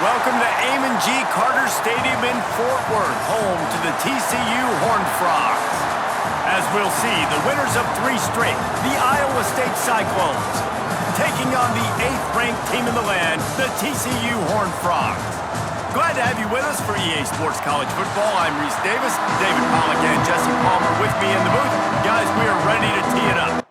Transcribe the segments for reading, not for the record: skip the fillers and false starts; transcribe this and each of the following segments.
Welcome to Amon G. Carter Stadium in Fort Worth, home to the TCU Horned Frogs. As we'll see, the winners of 3 straight, the Iowa State Cyclones, taking on the 8th-ranked team in the land, the TCU Horned Frogs. Glad to have you with us for EA Sports College Football. I'm Reese Davis, David Pollock and Jesse Palmer with me in the booth. Guys, we are ready to tee it up.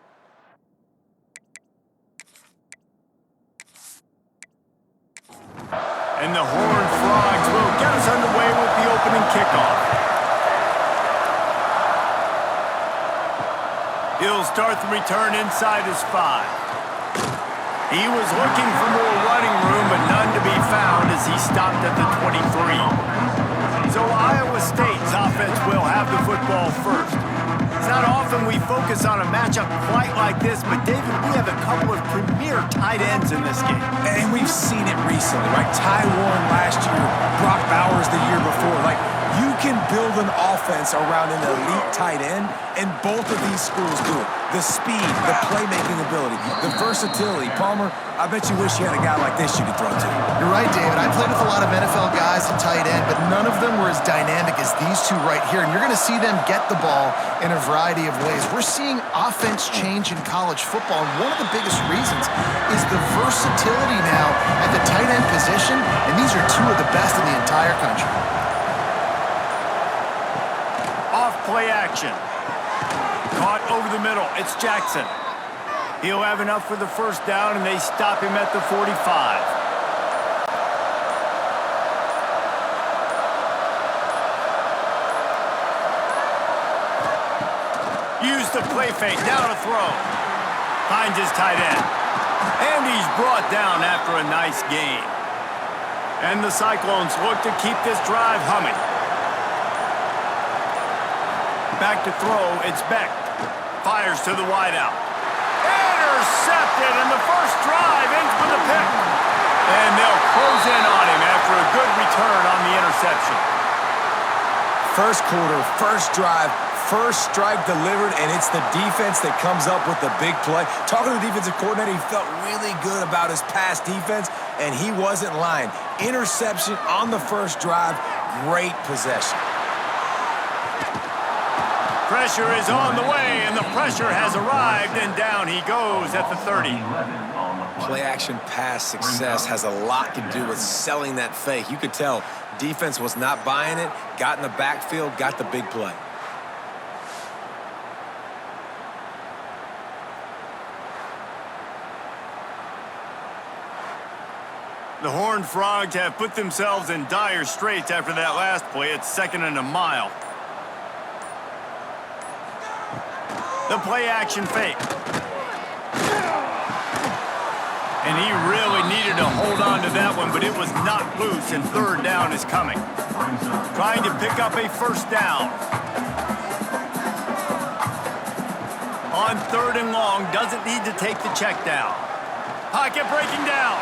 And the Horned Frogs will get us underway with the opening kickoff. He'll start the return inside his 5. He was looking for more running room, but none to be found as he stopped at the 23. So Iowa State's offense will have the football first. It's not often we focus on a matchup quite like this, but David, we have a couple of premier tight ends in this game. And we've seen it recently, right? Ty Warren last year, Brock Bowers the year before. Like, you can build an offense around an elite tight end, and both of these schools do it. The speed, the playmaking ability, the versatility. Palmer, I bet you wish you had a guy like this you could throw to. You're right, David. I played with a lot of NFL guys at tight end, but none of them were as dynamic as these two right here. And you're going to see them get the ball in a variety of ways. We're seeing offense change in college football, and one of the biggest reasons is the versatility now at the tight end position, and these are two of the best in the entire country. Off play action. Caught over the middle. It's Jackson. He'll have enough for the first down, and they stop him at the 45. Use the play fake. Down to throw. Finds his tight end. And he's brought down after a nice gain. And the Cyclones look to keep this drive humming. Back to throw. It's Beck. Fires to the wideout. Intercepted, and the first drive ends with a pick. And they'll close in on him after a good return on the interception. First quarter, first drive, first strike delivered, and it's the defense that comes up with the big play. Talking to the defensive coordinator, he felt really good about his pass defense, and he wasn't lying. Interception on the first drive, great possession. Pressure is on the way, and the pressure has arrived, and down he goes at the 30. Play-action pass success has a lot to do with selling that fake. You could tell defense was not buying it, got in the backfield, got the big play. The Horned Frogs have put themselves in dire straits after that last play. It's 2nd and a mile. The play-action fake. And he really needed to hold on to that one, but it was knocked loose, and 3rd down is coming. Trying to pick up a first down. On 3rd and long, doesn't need to take the check down. Pocket breaking down.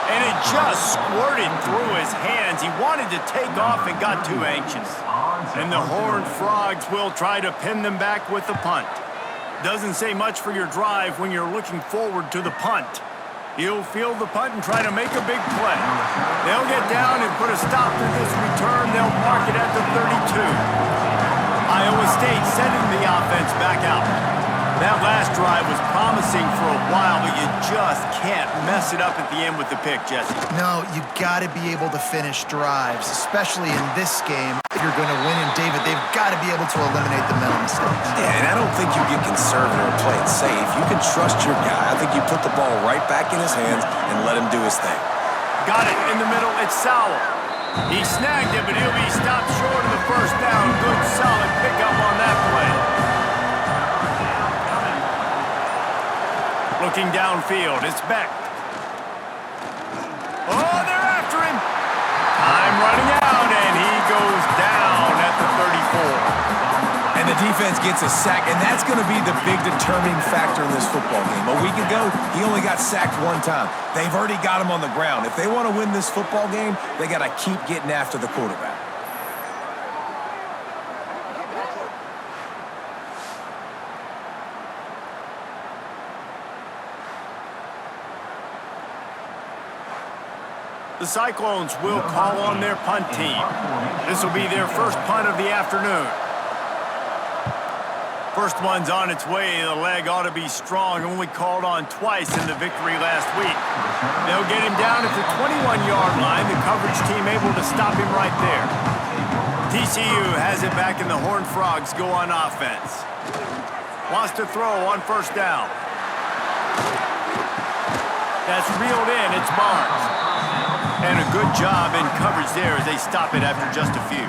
And it just squirted through his hands. He wanted to take off and got too anxious. And the Horned Frogs will try to pin them back with the punt. Doesn't say much for your drive when you're looking forward to the punt. He'll field the punt and try to make a big play. They'll get down and put a stop to this return. They'll mark it at the 32. Iowa State sending the offense back out. That last drive was promising for a while, but you just can't mess it up at the end with the pick, Jesse. No, you've got to be able to finish drives, especially in this game. If you're going to win, and David, they've got to be able to eliminate the mental mistakes. Yeah, and I don't think you get conservative or play it safe. You can trust your guy. I think you put the ball right back in his hands and let him do his thing. Got it in the middle. It's Sowell. He snagged it, but he'll be stopped short of the first down. Good, solid pickup on that play. Looking downfield, it's Beck. Oh, they're after him. Time running out, and he goes down at the 34. And the defense gets a sack, and that's going to be the big determining factor in this football game. A week ago, he only got sacked 1 time. They've already got him on the ground. If they want to win this football game, they got to keep getting after the quarterback. The Cyclones will call on their punt team. This will be their first punt of the afternoon. First one's on its way. The leg ought to be strong. Only called on twice in the victory last week. They'll get him down at the 21-yard line. The coverage team able to stop him right there. TCU has it back, and the Horned Frogs go on offense. Wants to throw on first down. That's reeled in. It's Barnes. And a good job in coverage there as they stop it after just a few.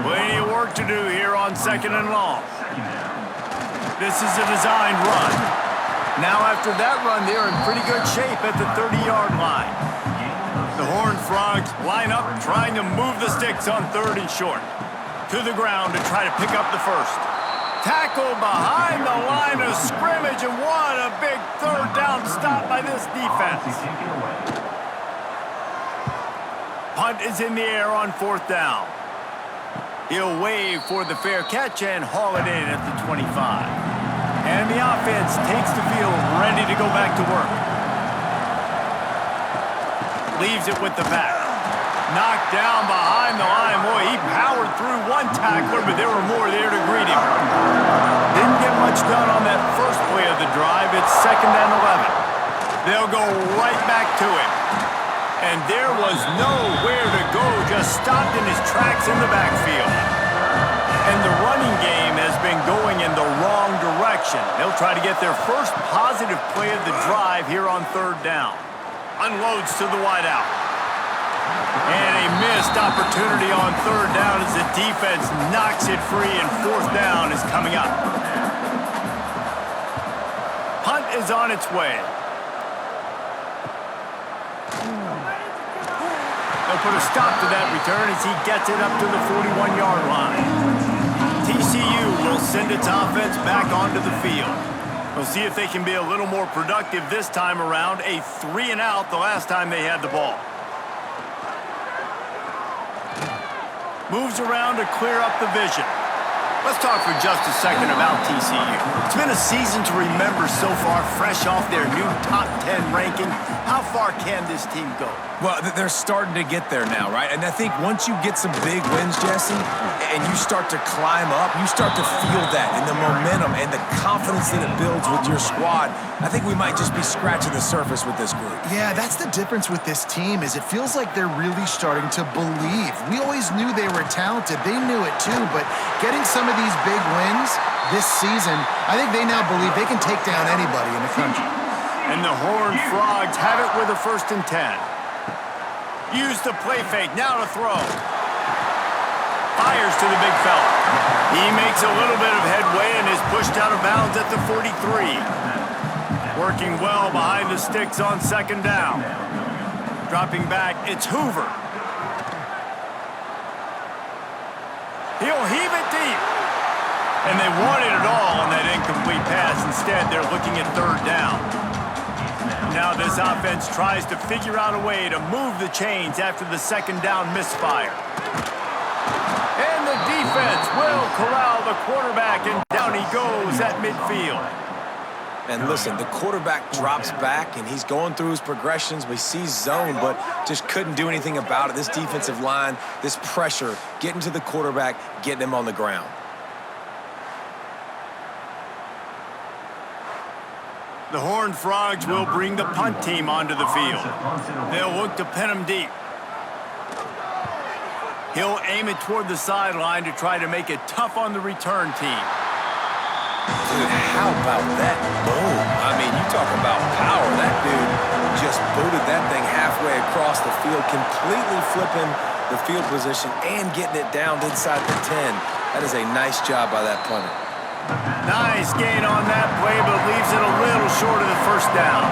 Plenty of work to do here on second and long. This is a designed run. Now after that run, they're in pretty good shape at the 30-yard line. The Horned Frogs line up, trying to move the sticks on third and short. To the ground to try to pick up the first. Tackle behind the line of scrimmage, and what a big third down stop by this defense. Punt is in the air on fourth down. He'll wave for the fair catch and haul it in at the 25. And the offense takes the field, ready to go back to work. Leaves it with the back. Knocked down behind the line. Boy, he powered through one tackler, but there were more there to greet him. Didn't get much done on that first play of the drive. It's 2nd and 11. They'll go right back to him. And there was nowhere to go, just stopped in his tracks in the backfield. And the running game has been going in the wrong direction. They'll try to get their first positive play of the drive here on third down. Unloads to the wideout. And a missed opportunity on third down as the defense knocks it free, and fourth down is coming up. Punt is on its way. They'll put a stop to that return as he gets it up to the 41-yard line. TCU will send its offense back onto the field. We'll see if they can be a little more productive this time around. A 3-and-out the last time they had the ball. Moves around to clear up the vision. Let's talk for just a second about TCU. It's been a season to remember so far, fresh off their new top 10 ranking. How far can this team go? Well, they're starting to get there now, right? And I think once you get some big wins, Jesse, and you start to climb up, you start to feel that and the momentum and the confidence that it builds with your squad. I think we might just be scratching the surface with this group. Yeah, that's the difference with this team, is it feels like they're really starting to believe. We always knew they were talented. They knew it too, but getting some of these big wins this season, I think they now believe they can take down anybody in the country. And the Horned Frogs have it with a 1st and 10. Use the play fake, now to throw. Fires to the big fella. He makes a little bit of headway and is pushed out of bounds at the 43. Working well behind the sticks on 2nd down. Dropping back, it's Hoover. He'll heave it deep. And they wanted it all on that incomplete pass. Instead, they're looking at 3rd down. Now this offense tries to figure out a way to move the chains after the 2nd down misfire. And the defense will corral the quarterback, and down he goes at midfield. And listen, the quarterback drops back, and he's going through his progressions. We see zone, but just couldn't do anything about it. This defensive line, this pressure, getting to the quarterback, getting him on the ground. The Horned Frogs will bring the punt team onto the field. They'll look to pin him deep. He'll aim it toward the sideline to try to make it tough on the return team. Dude, how about that boom? I mean, you talk about power. That dude just booted that thing halfway across the field, completely flipping the field position and getting it down inside the 10. That is a nice job by that punter. Nice gain on that play, but leaves it a little short of the 1st down.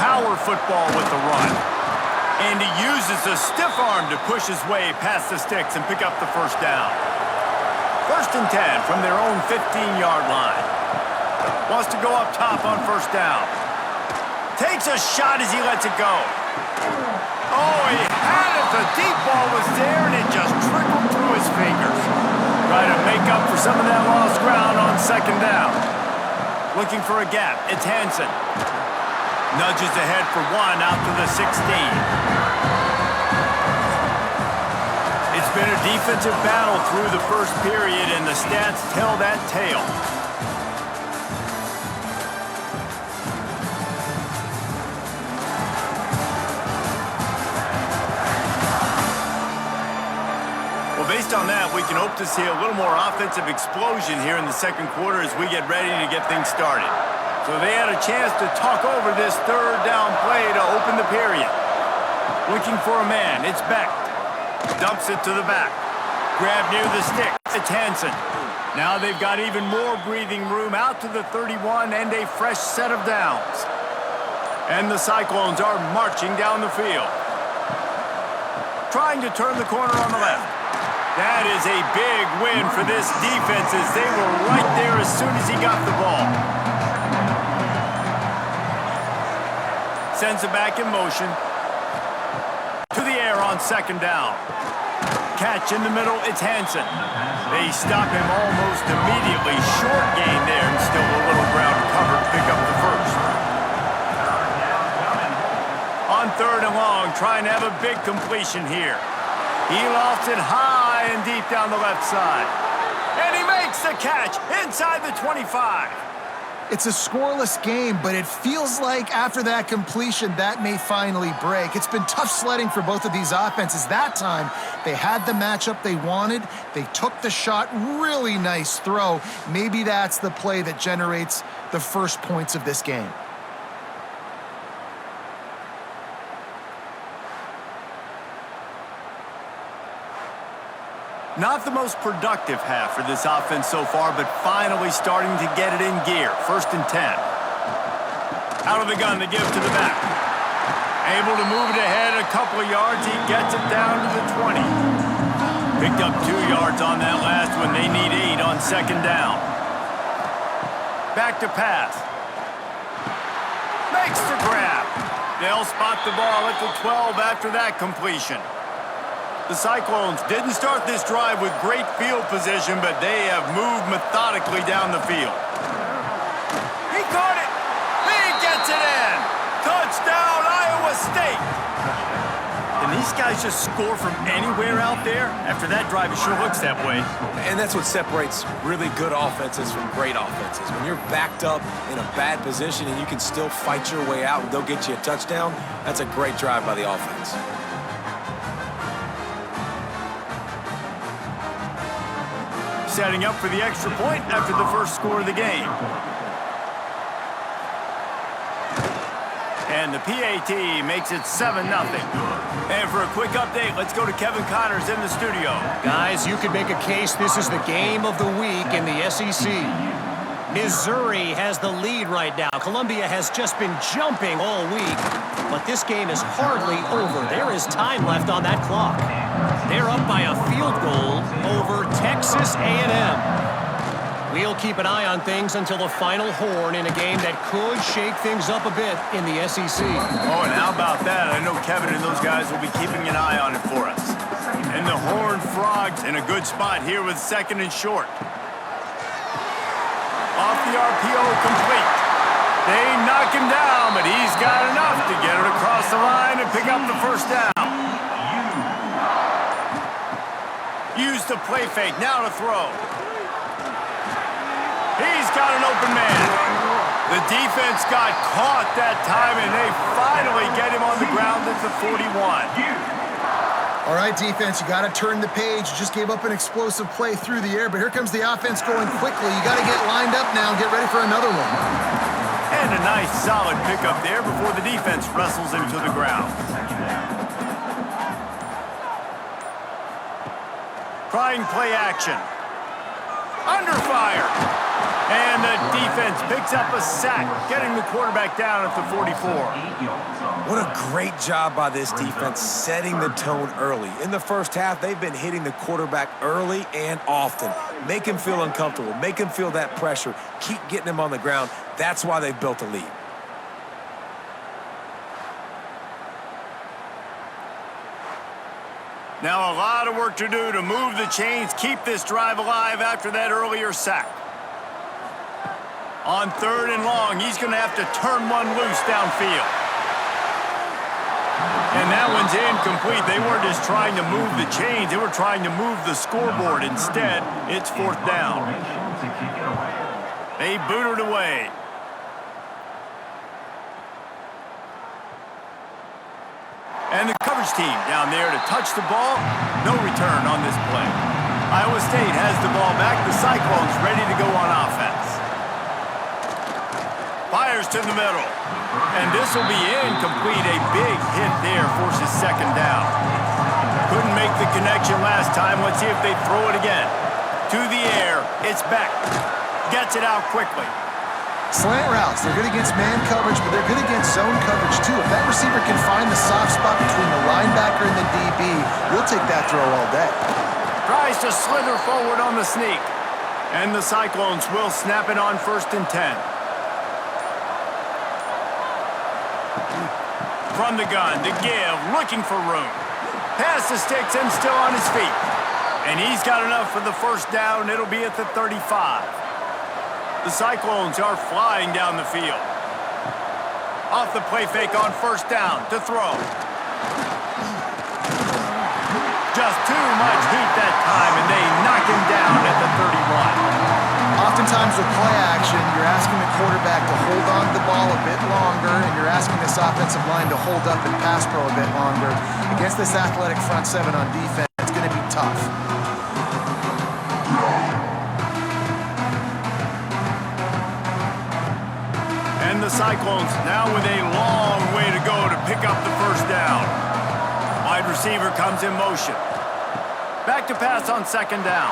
Power football with the run. And he uses a stiff arm to push his way past the sticks and pick up the 1st down. 1st and 10 from their own 15-yard line. Wants to go up top on 1st down. Takes a shot as he lets it go. Oh, he had it. The deep ball was there, and it just trickled through his fingers. Try to make up for some of that lost ground on 2nd down. Looking for a gap. It's Hansen. Nudges ahead for one out to the 16. It's been a defensive battle through the first period, and the stats tell that tale. Based on that, we can hope to see a little more offensive explosion here in the second quarter as we get ready to get things started. So they had a chance to talk over this third down play to open the period. Looking for a man, it's Beck. Dumps it to the back. Grab near the stick, it's Hansen. Now they've got even more breathing room out to the 31 and a fresh set of downs. And the Cyclones are marching down the field. Trying to turn the corner on the left. That is a big win for this defense as they were right there as soon as he got the ball. Sends it back in motion. To the air on second down. Catch in the middle, it's Hansen. They stop him almost immediately. Short gain there and still a little ground to cover to pick up the first. On third and long, trying to have a big completion here. He lofts it high and deep down the left side. And he makes the catch inside the 25. It's a scoreless game, but it feels like after that completion, that may finally break. It's been tough sledding for both of these offenses. That time, they had the matchup they wanted. They took the shot. Really nice throw. Maybe that's the play that generates the first points of this game. Not the most productive half for this offense so far, but finally starting to get it in gear. First and 10. Out of the gun to give to the back. Able to move it ahead a couple of yards. He gets it down to the 20. Picked up 2 yards on that last one. They need 8 on second down. Back to pass. Makes the grab. They'll spot the ball at the 12 after that completion. The Cyclones didn't start this drive with great field position, but they have moved methodically down the field. He caught it! He gets it in! Touchdown, Iowa State! Can these guys just score from anywhere out there? After that drive, it sure looks that way. And that's what separates really good offenses from great offenses. When you're backed up in a bad position and you can still fight your way out and they'll get you a touchdown, that's a great drive by the offense. Setting up for the extra point after the first score of the game. And the PAT makes it 7-0. And for a quick update, let's go to Kevin Connors in the studio. Guys, you could make a case this is the game of the week in the SEC. Missouri has the lead right now. Columbia has just been jumping all week, but this game is hardly over. There is time left on that clock. They're up by a field goal over Texas A&M. We'll keep an eye on things until the final horn in a game that could shake things up a bit in the SEC. Oh, and how about that? I know Kevin and those guys will be keeping an eye on it for us. And the Horned Frogs in a good spot here with second and short. Off the RPO, complete. They knock him down, but he's got enough to get it across the line and pick up the first down. Use the play fake, now to throw. He's got an open man. The defense got caught that time, and they finally get him on the ground at the 41. All right, defense, you got to turn the page. You just gave up an explosive play through the air, but here comes the offense going quickly. You got to get lined up now and get ready for another one. And a nice, solid pickup there before the defense wrestles him to the ground. Trying play action. Under fire. And the defense picks up a sack, getting the quarterback down at the 44. What a great job by this defense setting the tone early. In the first half, they've been hitting the quarterback early and often. Make him feel uncomfortable. Make him feel that pressure. Keep getting him on the ground. That's why they've built a lead. Now a lot of work to do to move the chains, keep this drive alive after that earlier sack. On 3rd and long, he's going to have to turn one loose downfield. And that one's incomplete. They weren't just trying to move the chains. They were trying to move the scoreboard. Instead, it's 4th down. They boot it away. And the coverage team down there to touch the ball. No return on this play. Iowa State has the ball back. The Cyclones ready to go on offense. Fires to the middle. And this will be incomplete. A big hit there forces 2nd down. Couldn't make the connection last time. Let's see if they throw it again. To the air. It's Beck. Gets it out quickly. Slant routes, they're good against man coverage, but they're good against zone coverage too. If that receiver can find the soft spot between the linebacker and the DB, we'll take that throw all day. Tries to slither forward on the sneak. And the Cyclones will snap it on 1st and 10. From the gun to give, looking for room. Pass the sticks and still on his feet. And he's got enough for the 1st down. It'll be at the 35. The Cyclones are flying down the field. Off the play fake on 1st down to throw. Just too much heat that time, and they knock him down at the 31. Oftentimes with play action, you're asking the quarterback to hold on to the ball a bit longer, and you're asking this offensive line to hold up and pass pro a bit longer. Against this athletic front 7 on defense, it's going to be tough. And the Cyclones now with a long way to go to pick up the 1st down. Wide receiver comes in motion. Back to pass on 2nd down.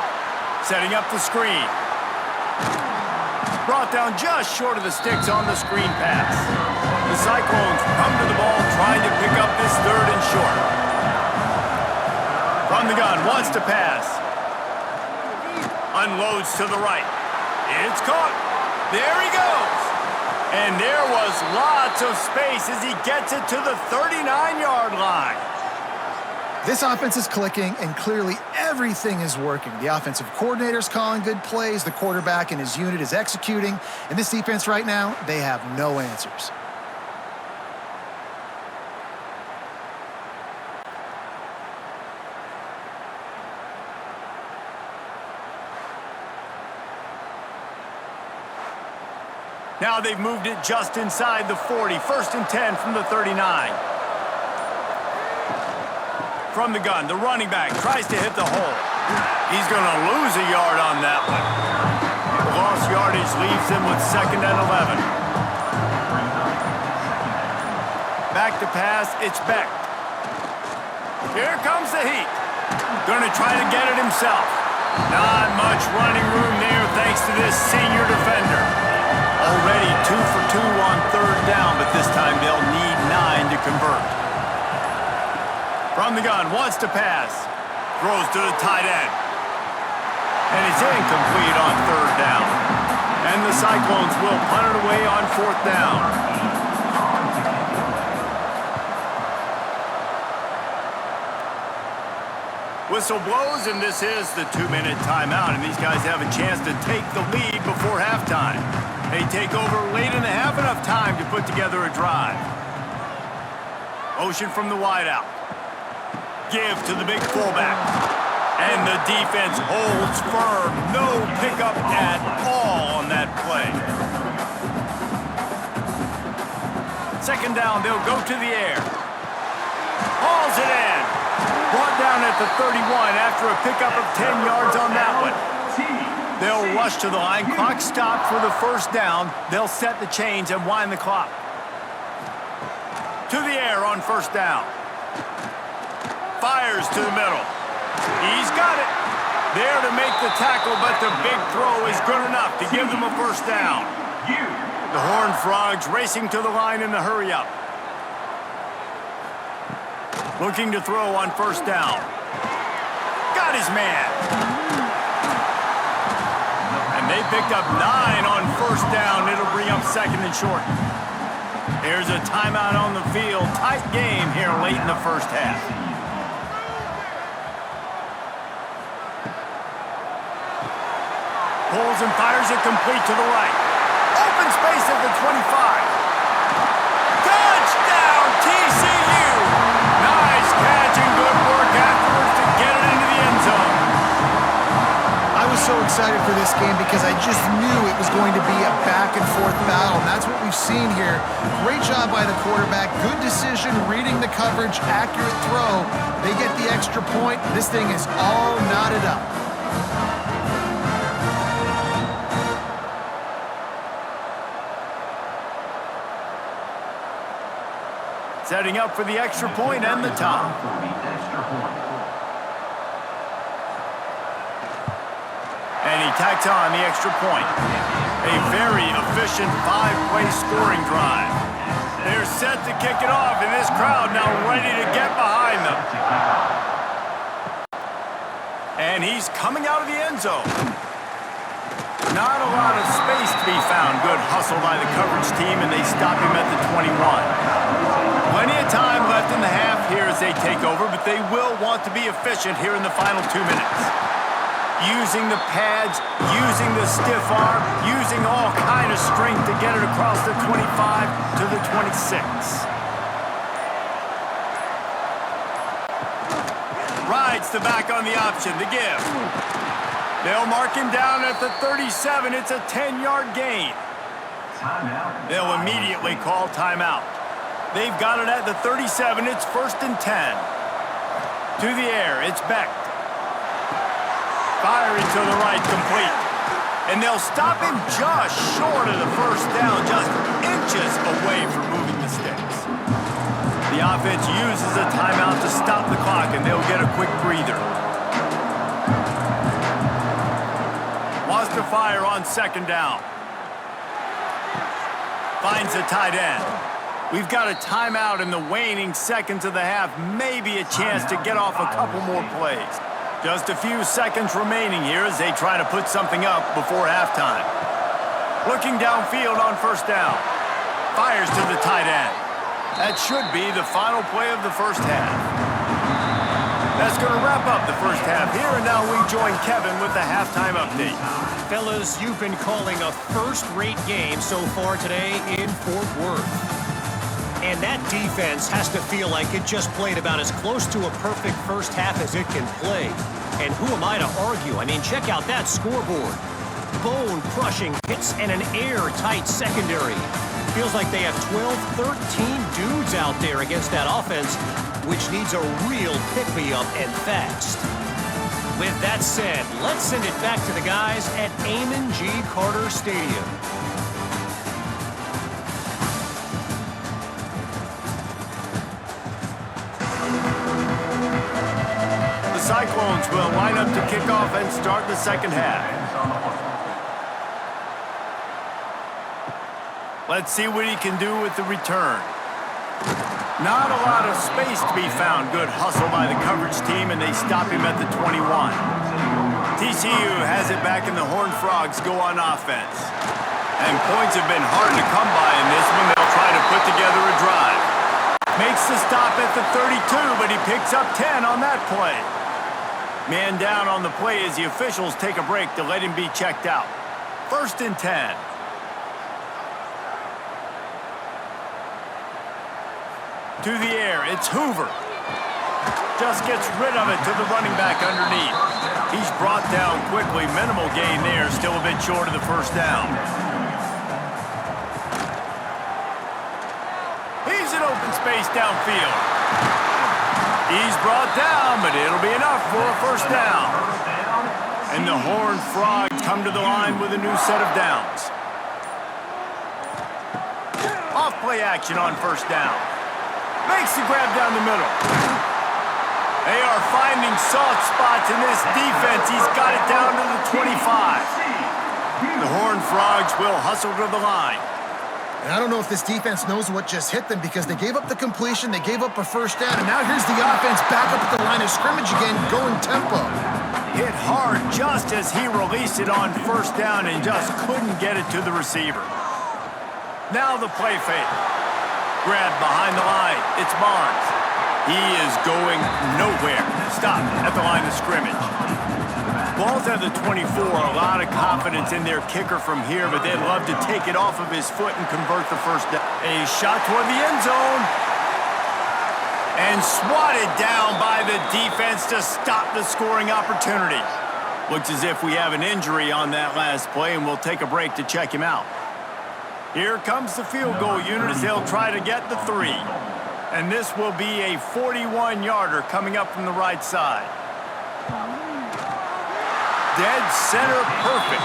Setting up the screen. Brought down just short of the sticks on the screen pass. The Cyclones come to the ball trying to pick up this 3rd and short. From the gun, wants to pass. Unloads to the right. It's caught. There he goes. And there was lots of space as he gets it to the 39-yard line. This offense is clicking, and clearly everything is working. The offensive coordinator's calling good plays, the quarterback and his unit is executing, and this defense right now, they have no answers. Now they've moved it just inside the 40. 1st and 10 from the 39. From the gun, the running back tries to hit the hole. He's going to lose a yard on that one. The lost yardage leaves him with 2nd and 11. Back to pass, it's Beck. Here comes the heat. Going to try to get it himself. Not much running room there thanks to this senior defender. Already 2 for 2 on 3rd down, but this time they'll need 9 to convert. From the gun, wants to pass. Throws to the tight end. And it's incomplete on 3rd down. And the Cyclones will punt it away on 4th down. Whistle blows, and this is the 2-minute timeout, and these guys have a chance to take the lead before halftime. They take over late in the half, enough time to put together a drive. Motion from the wideout. Give to the big fullback. And the defense holds firm. No pickup at all on that play. 2nd down, they'll go to the air. Hauls it in. Brought down at the 31 after a pickup of 10 yards on that one. They'll rush to the line. Clock stopped for the 1st down. They'll set the chains and wind the clock. To the air on 1st down. Fires to the middle. He's got it. There to make the tackle, but the big throw is good enough to give them a 1st down. The Horned Frogs racing to the line in the hurry-up. Looking to throw on 1st down. Got his man. And they picked up 9 on 1st down. It'll bring up 2nd and short. There's a timeout on the field. Tight game here late in the 1st half. Pulls and fires it complete to the right. Open space at the 25. Touchdown, TCU! Nice catch and good work afterwards to get it into the end zone. I was so excited for this game because I just knew it was going to be a back-and-forth battle, and that's what we've seen here. Great job by the quarterback, good decision, reading the coverage, accurate throw. They get the extra point. This thing is all knotted up. Setting up for the extra point and the top. And he tacks on the extra point. A very efficient 5-play scoring drive. They're set to kick it off, and this crowd now ready to get behind them. And he's coming out of the end zone. Not a lot of space to be found. Good hustle by the coverage team, and they stop him at the 21. Plenty of time left in the half here as they take over, but they will want to be efficient here in the final 2 minutes. Using the pads, using the stiff arm, using all kind of strength to get it across the 25 to the 26. Rides the back on the option, the give. They'll mark him down at the 37. It's a 10-yard gain. They'll immediately call timeout. They've got it at the 37. It's 1st and 10. To the air, it's Beck. Firing to the right, complete. And they'll stop him just short of the first down, just inches away from moving the sticks. The offense uses a timeout to stop the clock, and they'll get a quick breather. Wants to fire on 2nd down. Finds a tight end. We've got a timeout in the waning seconds of the half. Maybe a chance to get off a couple more plays. Just a few seconds remaining here as they try to put something up before halftime. Looking downfield on 1st down. Fires to the tight end. That should be the final play of the first half. That's going to wrap up the first half here, and now we join Kevin with the halftime update. Fellas, you've been calling a first-rate game so far today in Fort Worth. And that defense has to feel like it just played about as close to a perfect first half as it can play. And who am I to argue? I mean, check out that scoreboard. Bone-crushing hits and an airtight secondary. Feels like they have 12, 13 dudes out there against that offense, which needs a real pick-me-up and fast. With that said, let's send it back to the guys at Amon G. Carter Stadium. The Cyclones will line up to kick off and start the second half. Let's see what he can do with the return. Not a lot of space to be found. Good hustle by the coverage team, and they stop him at the 21. TCU has it back, and the Horned Frogs go on offense. And points have been hard to come by in this one. They'll try to put together a drive. Makes the stop at the 32, but he picks up 10 on that play. Man down on the play as the officials take a break to let him be checked out. 1st and 10. To the air, it's Hoover. Just gets rid of it to the running back underneath. He's brought down quickly. Minimal gain there, still a bit short of the first down. He's in open space downfield. He's brought down, but it'll be enough for a first down. And the Horned Frogs come to the line with a new set of downs. Off play action on 1st down. Makes the grab down the middle. They are finding soft spots in this defense. He's got it down to the 25. The Horned Frogs will hustle to the line. And I don't know if this defense knows what just hit them because they gave up the completion, they gave up a first down, and now here's the offense back up at the line of scrimmage again, going tempo. Hit hard just as he released it on 1st down and just couldn't get it to the receiver. Now the play fake. Grab behind the line. It's Barnes. He is going nowhere. Stop at the line of scrimmage. Both have the 24, a lot of confidence in their kicker from here, but they'd love to take it off of his foot and convert the first down. A shot toward the end zone. And swatted down by the defense to stop the scoring opportunity. Looks as if we have an injury on that last play, and we'll take a break to check him out. Here comes the field goal unit as they'll try to get the 3. And this will be a 41-yarder coming up from the right side. Dead center perfect.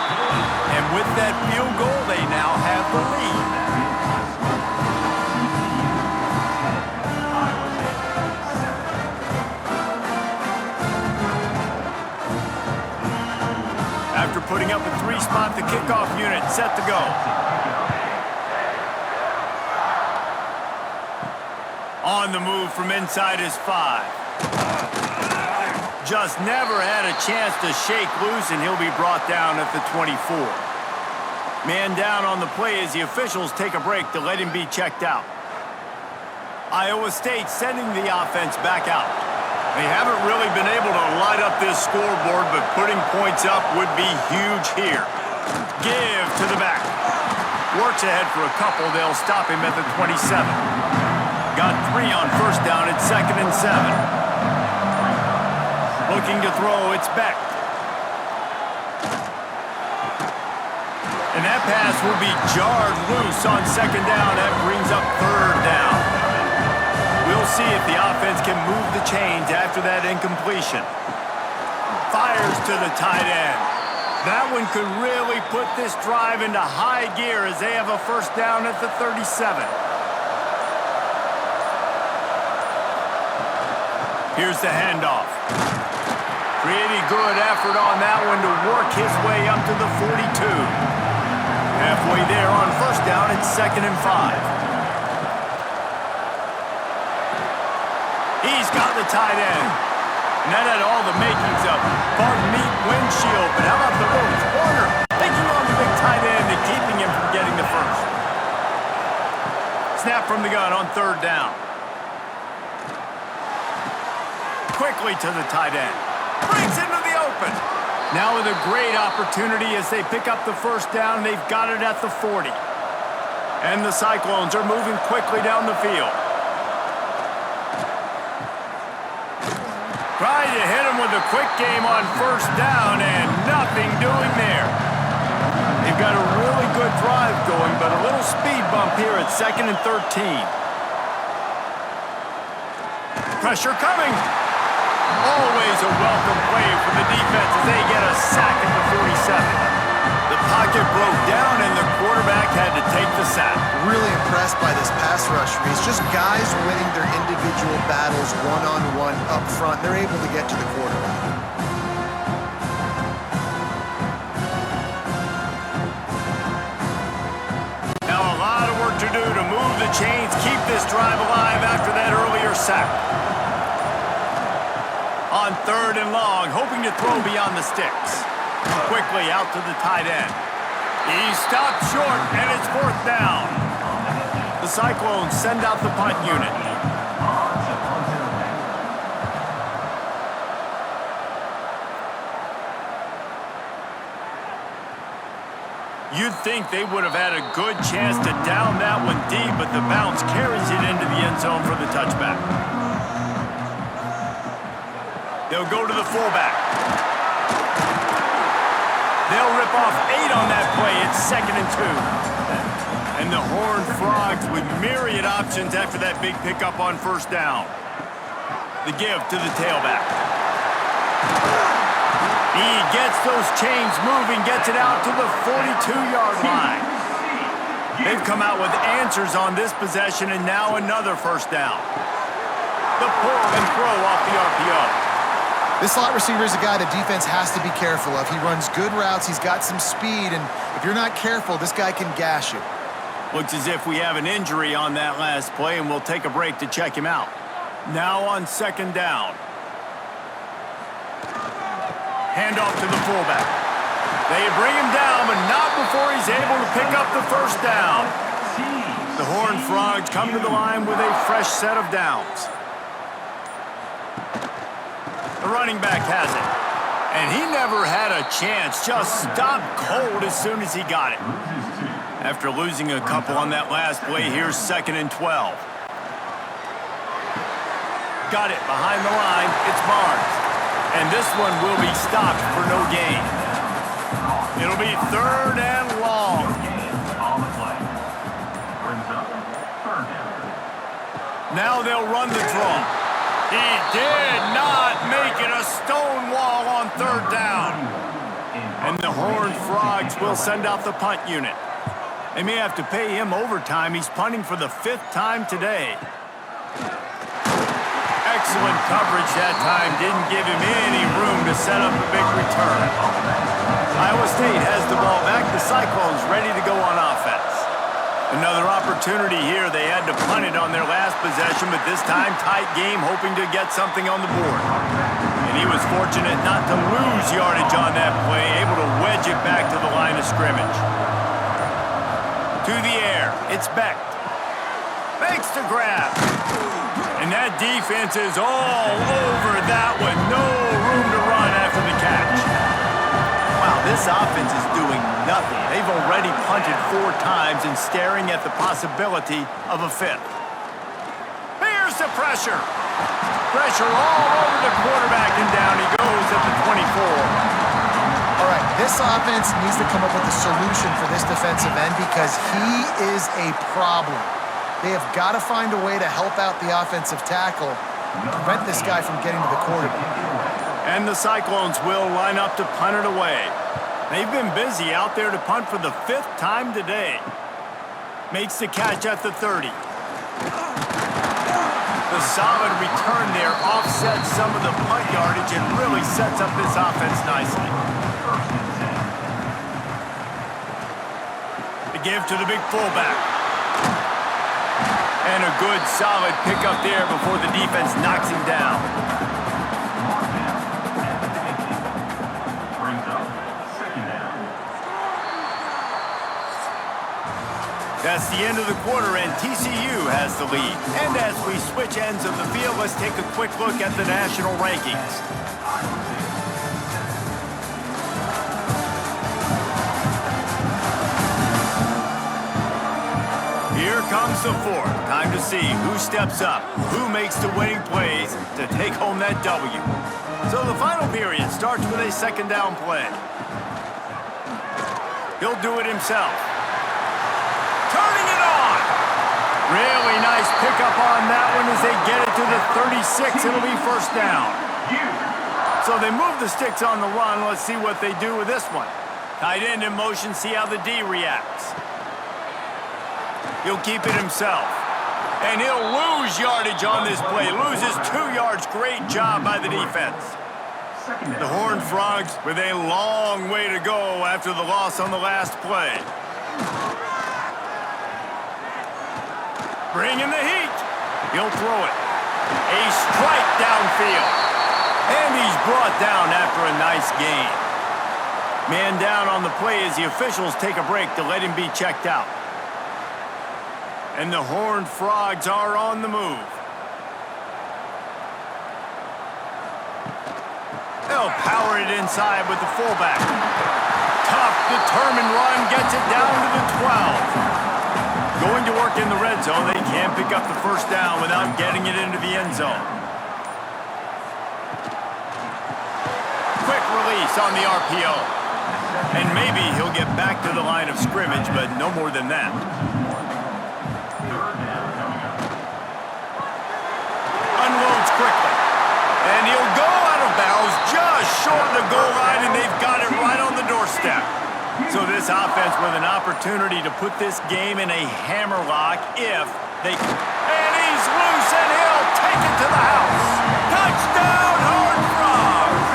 And with that field goal, they now have the lead. After putting up a 3-spot, the kickoff unit set to go. On the move from inside his 5. Just never had a chance to shake loose, and he'll be brought down at the 24. Man down on the play as the officials take a break to let him be checked out. Iowa State sending the offense back out. They haven't really been able to light up this scoreboard, but putting points up would be huge here. Give to the back. Works ahead for a couple. They'll stop him at the 27. Got 3 on first down at 2nd and 7. Looking to throw, it's Beck. And that pass will be jarred loose on 2nd down. That brings up 3rd down. We'll see if the offense can move the chains after that incompletion. Fires to the tight end. That one could really put this drive into high gear as they have a first down at the 37. Here's the handoff. Pretty good effort on that one to work his way up to the 42. Halfway there on first down, it's 2nd and 5. He's got the tight end. And that had all the makings of bug meat windshield. But how about the little corner? Taking on the big tight end and keeping him from getting the first. Snap from the gun on 3rd down. Quickly to the tight end. Brings into the open. Now with a great opportunity as they pick up the first down. They've got it at the 40. And the Cyclones are moving quickly down the field. Trying to hit him with a quick game on first down and nothing doing there. They've got a really good drive going, but a little speed bump here at 2nd and 13. Pressure coming. Always a welcome play for the defense as they get a sack at the 47. The pocket broke down and the quarterback had to take the sack. Really impressed by this pass rush. It's just guys winning their individual battles one-on-one up front. They're able to get to the quarterback. Now a lot of work to do to move the chains, keep this drive alive after that earlier sack. On 3rd and long, hoping to throw beyond the sticks. Quickly out to the tight end. He stopped short, and it's 4th down. The Cyclones send out the punt unit. You'd think they would have had a good chance to down that one deep, but the bounce carries it into the end zone for the touchback. They'll go to the fullback. They'll rip off 8 on that play. It's 2nd and 2. And the Horned Frogs with myriad options after that big pickup on first down. The give to the tailback. He gets those chains moving, gets it out to the 42-yard line. They've come out with answers on this possession, and now another first down. The pull and throw off the RPO. This slot receiver is a guy the defense has to be careful of. He runs good routes. He's got some speed, and if you're not careful, this guy can gash you. Looks as if we have an injury on that last play, and we'll take a break to check him out. Now on 2nd down. Handoff to the fullback. They bring him down, but not before he's able to pick up the first down. The Horned Frogs come to the line with a fresh set of downs. The running back has it. And he never had a chance, just stopped cold as soon as he got it. After losing a couple on that last play, here's 2nd and 12. Got it behind the line, it's Barnes. And this one will be stopped for no gain. It'll be 3rd and long. Now they'll run the draw. He did not make it, a stone wall on 3rd down. And the Horned Frogs will send out the punt unit. They may have to pay him overtime. He's punting for the 5th time today. Excellent coverage that time. Didn't give him any room to set up a big return. Iowa State has the ball back. The Cyclones ready to go on offense. Another opportunity here. They had to punt it on their last possession, but this time tight game, hoping to get something on the board. And he was fortunate not to lose yardage on that play, able to wedge it back to the line of scrimmage. To the air, it's Beck. Fakes to grab. And that defense is all over that one. No room to run after the catch. Wow, this offense is doing nothing. They've already punted 4 times and staring at the possibility of a 5th. Here's the pressure. Pressure all over the quarterback, and down he goes at the 24. All right, this offense needs to come up with a solution for this defensive end because he is a problem. They have got to find a way to help out the offensive tackle, prevent this guy from getting to the quarterback. And the Cyclones will line up to punt it away. They've been busy out there to punt for the 5th time today. Makes the catch at the 30. The solid return there offsets some of the punt yardage and really sets up this offense nicely. The give to the big fullback. And a good, solid pickup there before the defense knocks him down. That's the end of the quarter, and TCU has the lead. And as we switch ends of the field, let's take a quick look at the national rankings. Here comes the 4th. Time to see who steps up, who makes the winning plays to take home that W. So the final period starts with a 2nd down play. He'll do it himself. Turning it on! Really nice pickup on that one as they get it to the 36. It'll be 1st down. So they move the sticks on the run. Let's see what they do with this one. Tight end in motion, see how the D reacts. He'll keep it himself. And he'll lose yardage on this play. Loses 2 yards. Great job by the defense. The Horned Frogs with a long way to go after the loss on the last play. Bringing the heat. He'll throw it. A strike downfield. And he's brought down after a nice gain. Man down on the play as the officials take a break to let him be checked out. And the Horned Frogs are on the move. They'll power it inside with the fullback. Tough, determined run, gets it down to the 12. Going to work in the red zone, they can't pick up the 1st down without getting it into the end zone. Quick release on the RPO. And maybe he'll get back to the line of scrimmage, but no more than that. Unloads quickly. And he'll go out of bounds just short of the goal line, and they've got it right on the doorstep. So this offense with an opportunity to put this game in a hammerlock if they... And he's loose, and he'll take it to the house. Touchdown, Horned Frogs!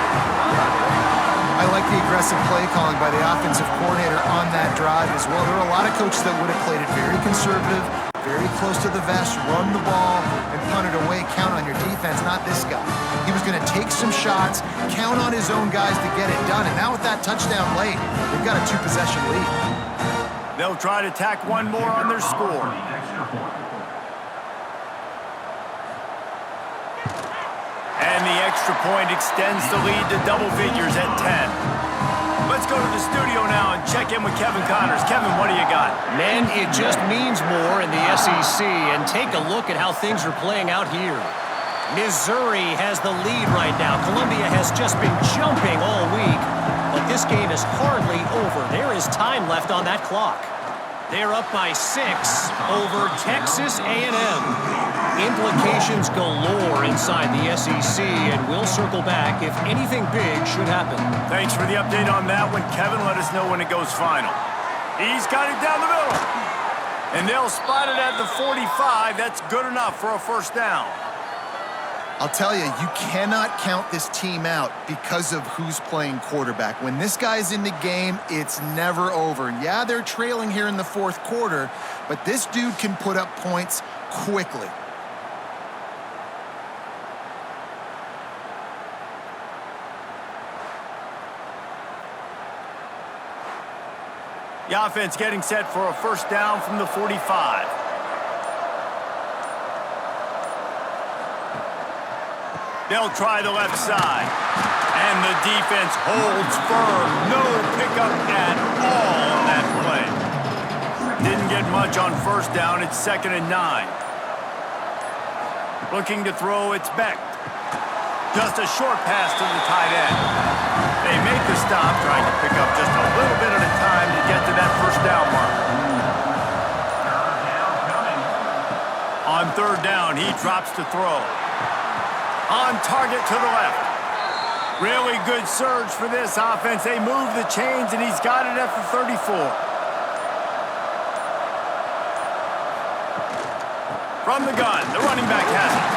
I like the aggressive play calling by the offensive coordinator on that drive as well. There are a lot of coaches that would have played it very conservative, very close to the vest, run the ball, and punt it away. Count on your defense, not this guy. He was going to take some shots, count on his own guys to get it done. And now with that touchdown late, they've got a 2-possession lead. They'll try to tack one more on their score. And the extra extra point extends the lead to double figures at 10. Let's go to the studio now and check in with Kevin Connors. Kevin, what do you got? Man, it just means more in the SEC, and take a look at how things are playing out here. Missouri has the lead right now. Columbia has just been jumping all week, but this game is hardly over. There is time left on that clock. They're up by 6 over Texas A&M. Implications galore inside the SEC, and we'll circle back if anything big should happen. Thanks for the update on that one, Kevin. Let us know when it goes final. He's got it down the middle. And they'll spot it at the 45. That's good enough for a first down. I'll tell you, you cannot count this team out because of who's playing quarterback. When this guy's in the game, it's never over. Yeah, they're trailing here in the fourth quarter, but this dude can put up points quickly. The offense getting set for a first down from the 45. They'll try the left side. And the defense holds firm. No pickup at all on that play. Didn't get much on first down. It's 2nd and 9. Looking to throw, it's Beck. Just a short pass to the tight end. They make the stop, trying to pick up just a little bit at a time to get to that first down mark. On 3rd down, he drops to throw. On target to the left. Really good surge for this offense. They move the chains, and he's got it at the 34. From the gun, the running back has it.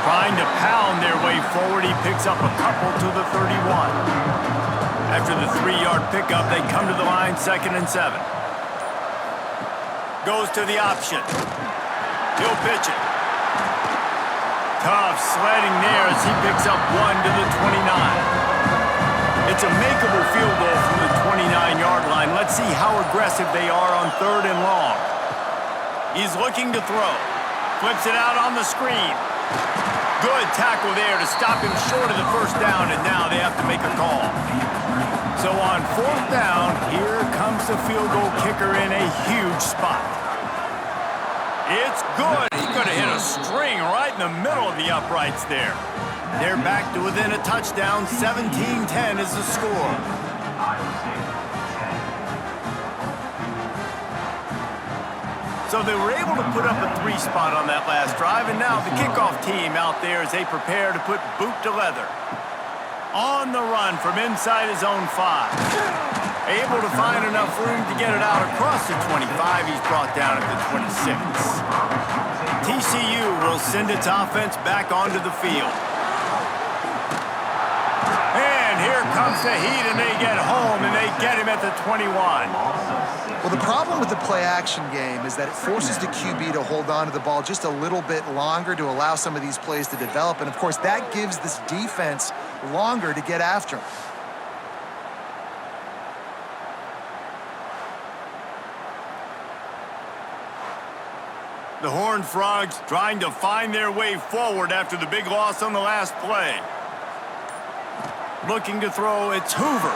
Trying to pound their way forward, he picks up a couple to the 31. After the 3-yard pickup, they come to the line, 2nd and 7. Goes to the option. He'll pitch it. Tough sledding there as he picks up 1 to the 29. It's a makeable field goal from the 29-yard line. Let's see how aggressive they are on 3rd and long. He's looking to throw. Flips it out on the screen. Good tackle there to stop him short of the first down, and now they have to make a call. So on 4th down, here comes the field goal kicker in a huge spot. It's good. He could have hit a string right in the middle of the uprights there. They're back to within a touchdown. 17-10 is the score. So they were able to put up a 3 spot on that last drive, and now the kickoff team out there as they prepare to put boot to leather. On the run from inside his own 5. Able to find enough room to get it out across the 25. He's brought down at the 26. TCU will send its offense back onto the field. And here comes the heat, and they get home, and they get him at the 21. Well, the problem with the play-action game is that it forces the QB to hold on to the ball just a little bit longer to allow some of these plays to develop. And, of course, that gives this defense longer to get after him. The Horned Frogs trying to find their way forward after the big loss on the last play. Looking to throw, it's Hoover.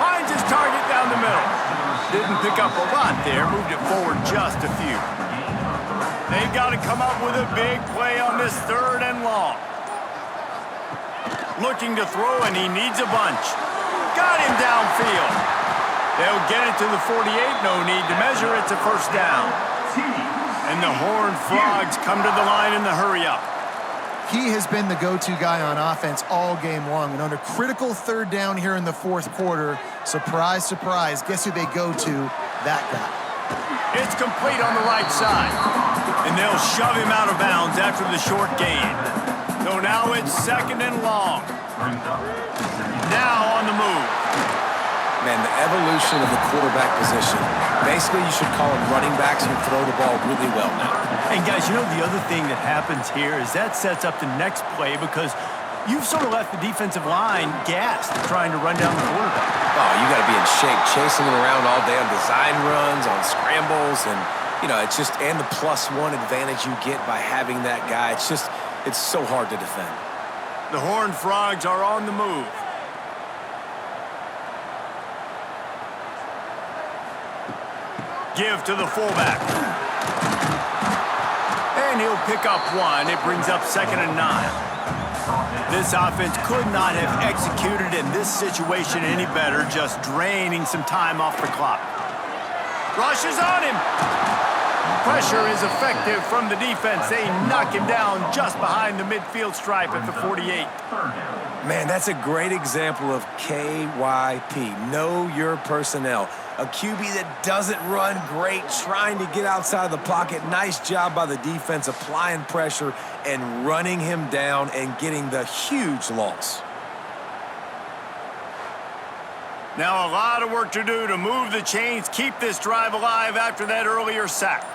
Finds his target down the middle. Didn't pick up a lot there, moved it forward just a few. They've got to come up with a big play on this 3rd and long. Looking to throw, and he needs a bunch. Got him downfield. They'll get it to the 48, no need to measure, it's a first down. And the Horned Frogs come to the line in the hurry-up. He has been the go-to guy on offense all game long. And under critical 3rd down here in the 4th quarter, surprise, surprise, guess who they go to? That guy. It's complete on the right side. And they'll shove him out of bounds after the short gain. So now it's 2nd and long. Now on the move. Man, the evolution of the quarterback position. Basically, you should call them running backs who throw the ball really well now. And guys, you know the other thing that happens here is that sets up the next play because you've sort of left the defensive line gassed trying to run down the quarterback. Oh, you got to be in shape, chasing him around all day on design runs, on scrambles, and, you know, it's just, and the +1 advantage you get by having that guy. It's so hard to defend. The Horned Frogs are on the move. Give to the fullback. And he'll pick up one. It brings up 2nd and 9. This offense could not have executed in this situation any better, just draining some time off the clock. Rushes on him. Pressure is effective from the defense. They knock him down just behind the midfield stripe at the 48. Man, that's a great example of KYP. Know your personnel. A QB that doesn't run great, trying to get outside of the pocket. Nice job by the defense applying pressure and running him down and getting the huge loss. Now a lot of work to do to move the chains, keep this drive alive after that earlier sack.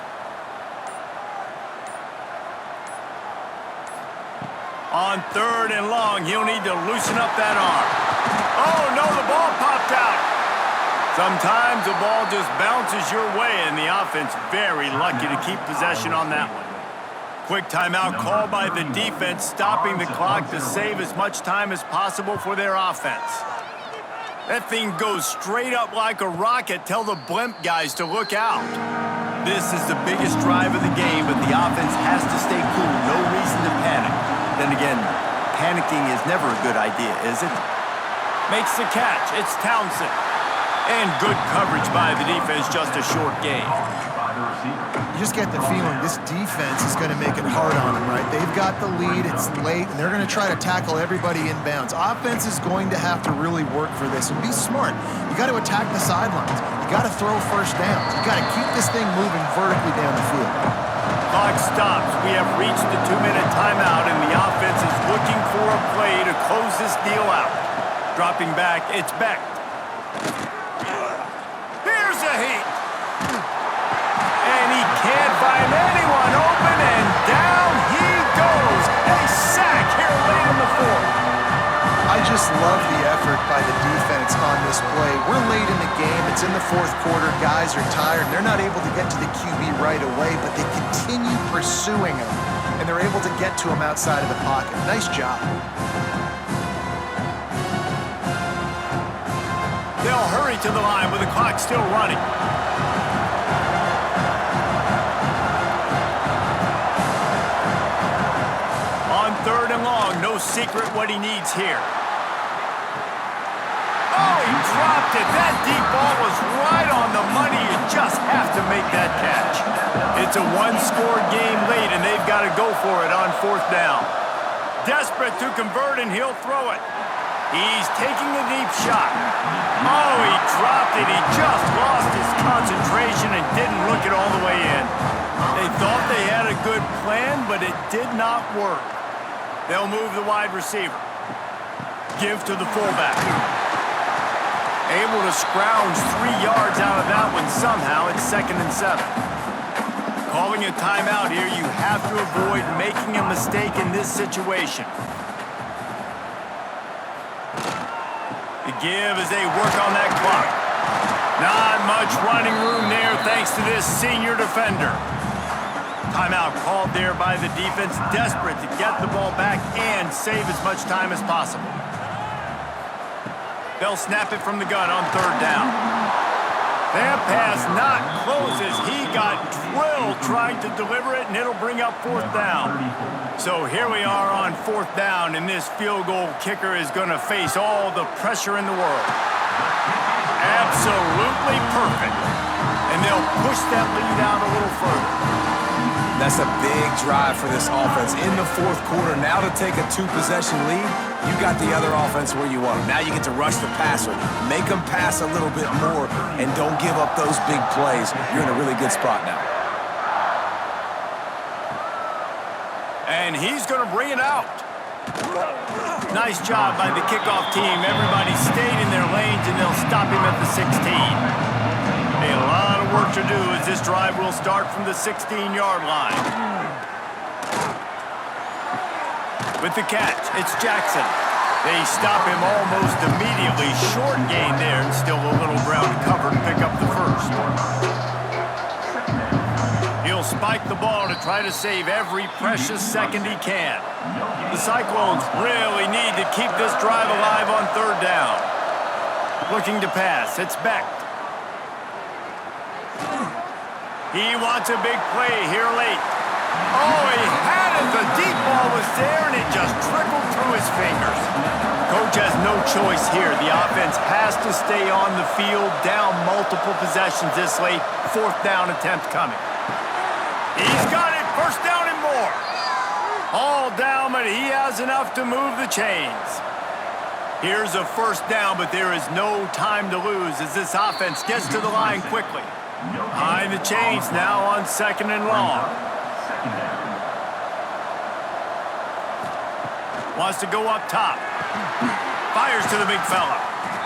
On 3rd and long, he'll need to loosen up that arm. Oh, no, the ball popped out. Sometimes the ball just bounces your way, and the offense very lucky to keep possession on that one. Quick timeout called by the defense, stopping the clock to save as much time as possible for their offense. That thing goes straight up like a rocket. Tell the blimp guys to look out. This is the biggest drive of the game, but the offense has to stay cool. No reason to panic. Then again, panicking is never a good idea, is it? Makes the catch. It's Townsend. And good coverage by the defense, just a short gain. You just get the feeling this defense is going to make it hard on them, right? They've got the lead, it's late, and they're going to try to tackle everybody inbounds. Offense is going to have to really work for this and be smart. You got to attack the sidelines. You got to throw first downs. You got to keep this thing moving vertically down the field. Clock stops. We have reached the 2-minute timeout, and the offense is looking for a play to close this deal out. Dropping back, it's Beck. Here's a heat. And he can't find anyone open, and down he goes. A sack here late in the 4th. I just love the effort by the defense on this play. We're late in the game. It's in the 4th quarter. Guys are tired. They're not able to get to the QB right away, but they continue pursuing him, and they're able to get to him outside of the pocket. Nice job. They'll hurry to the line with the clock still running. On 3rd and long, no secret what he needs here. Oh, he dropped it. That deep ball was right on the money. You just have to make that catch. It's a one-score game late, and they've got to go for it on 4th down. Desperate to convert, and he'll throw it. He's taking a deep shot. Oh, he dropped it. He just lost his concentration and didn't look it all the way in. They thought they had a good plan, but it did not work. They'll move the wide receiver. Give to the fullback. Able to scrounge 3 yards out of that one somehow. It's 2nd and 7. Calling a timeout here, you have to avoid making a mistake in this situation. The give as they work on that clock. Not much running room there thanks to this senior defender. Timeout called there by the defense, desperate to get the ball back and save as much time as possible. They'll snap it from the gun on 3rd down. That pass not close as he got drilled trying to deliver it, and it'll bring up 4th down. So here we are on 4th down, and this field goal kicker is going to face all the pressure in the world. Absolutely perfect. And they'll push that lead out a little further. That's a big drive for this offense in the 4th quarter. Now to take a 2-possession lead, you got the other offense where you want them. Now you get to rush the passer, make them pass a little bit more, and don't give up those big plays. You're in a really good spot now. And he's going to bring it out. Nice job by the kickoff team. Everybody stayed in their lanes, and they'll stop him at the 16. A lot of work to do as this drive will start from the 16-yard line. With the catch, it's Jackson. They stop him almost immediately. Short gain there, and still a little ground to cover to pick up the 1st. He'll spike the ball to try to save every precious second he can. The Cyclones really need to keep this drive alive on third down. Looking to pass, it's Beck. He wants a big play here late. Oh, he had it. The deep ball was there, and it just trickled through his fingers. Coach has no choice here. The offense has to stay on the field, down multiple possessions this late. Fourth down attempt coming. He's got it. First down and more. All down, but he has enough to move the chains. Here's a first down, but there is no time to lose as this offense gets to the line quickly. Behind the chains now on second and long. Wants to go up top. Fires to the big fella.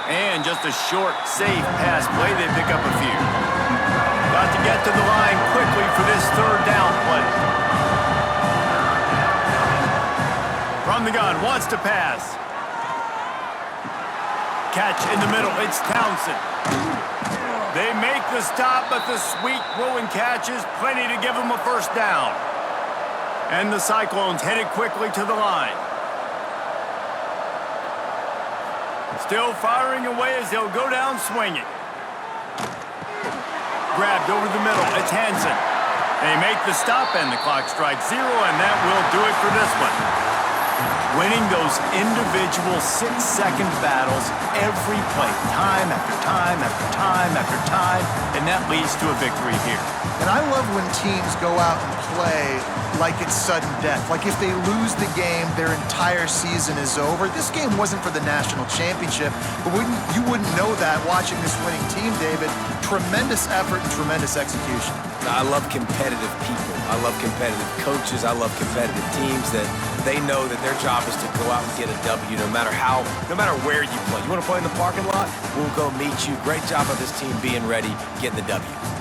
And just a short, safe pass play. They pick up a few. Got to get to the line quickly for this third down play. From the gun, wants to pass. Catch in the middle. It's Townsend. They make the stop, but the sweet throwing catch is plenty to give them a first down. And the Cyclones headed quickly to the line. Still firing away as they'll go down swinging. Grabbed over the middle. It's Hansen. They make the stop, and the clock strikes 0, and that will do it for this one. Winning those individual 6-second battles every play, time after time after time after time, and that leads to a victory here. And I love when teams go out and play like it's sudden death. Like if they lose the game, their entire season is over. This game wasn't for the national championship, but you wouldn't know that watching this winning team, David. Tremendous effort and tremendous execution. I love competitive people. I love competitive coaches. I love competitive teams that they know that their job is to go out and get a W no matter where you play. You want to play in the parking lot? We'll go meet you. Great job of this team being ready, getting the W.